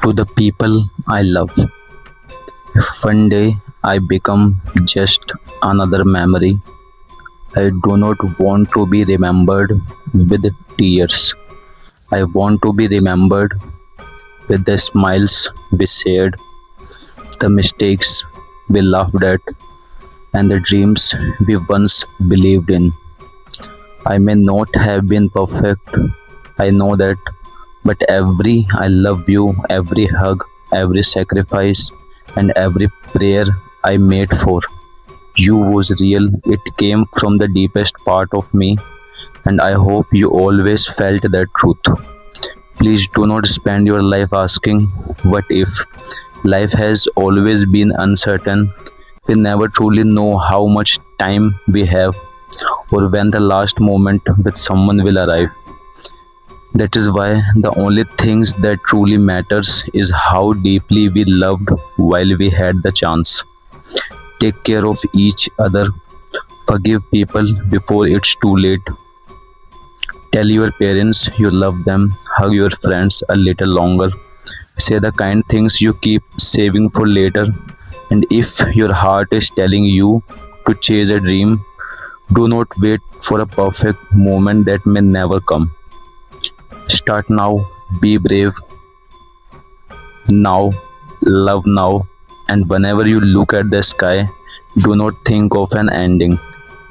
To the people I love. If one day I become just another memory, I do not want to be remembered with tears. I want to be remembered with the smiles we shared, the mistakes we laughed at, and the dreams we once believed in. I may not have been perfect, I know that, but every I love you, every hug, every sacrifice, and every prayer I made for you was real. It came from the deepest part of me, and I hope you always felt that truth. Please do not spend your life asking, what if? Life has always been uncertain. We never truly know how much time we have or when the last moment with someone will arrive. That is why the only things that truly matters is how deeply we loved while we had the chance. Take care of each other, forgive people before it's too late. Tell your parents you love them, hug your friends a little longer. Say the kind things you keep saving for later. And if your heart is telling you to chase a dream, do not wait for a perfect moment that may never come. Start now, be brave now, love now, and whenever you look at the sky, do not think of an ending.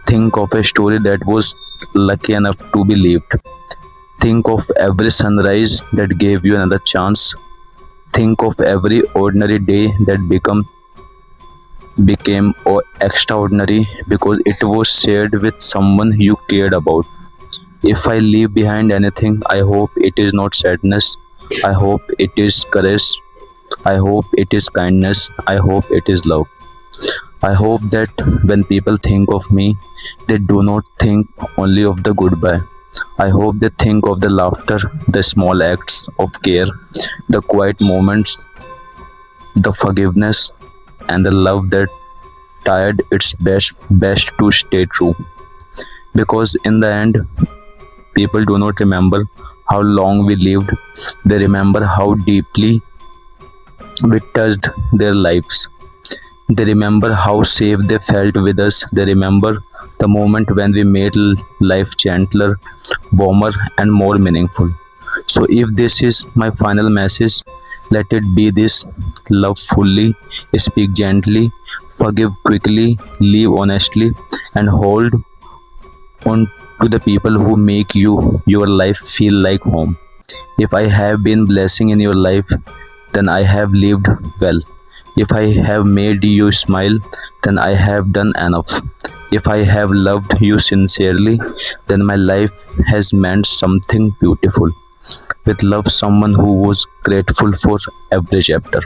Think of a story that was lucky enough to be lived. Think of every sunrise that gave you another chance. Think of every ordinary day that became extraordinary because it was shared with someone you cared about. If I leave behind anything, I hope it is not sadness. I hope it is courage. I hope it is kindness. I hope it is love. I hope that when people think of me, they do not think only of the goodbye. I hope they think of the laughter, the small acts of care, the quiet moments, the forgiveness, and the love that tried its best to stay true. Because in the end, people do not remember how long we lived, they remember how deeply we touched their lives. They remember how safe they felt with us. They remember the moment when we made life gentler, warmer, and more meaningful. So, if this is my final message, let it be this: love fully, speak gently, forgive quickly, live honestly, and hold on to the people who make your life feel like home. If I have been blessing in your life, then I have lived well. If I have made you smile, then I have done enough. If I have loved you sincerely, then my life has meant something beautiful. With love, someone who was grateful for every chapter.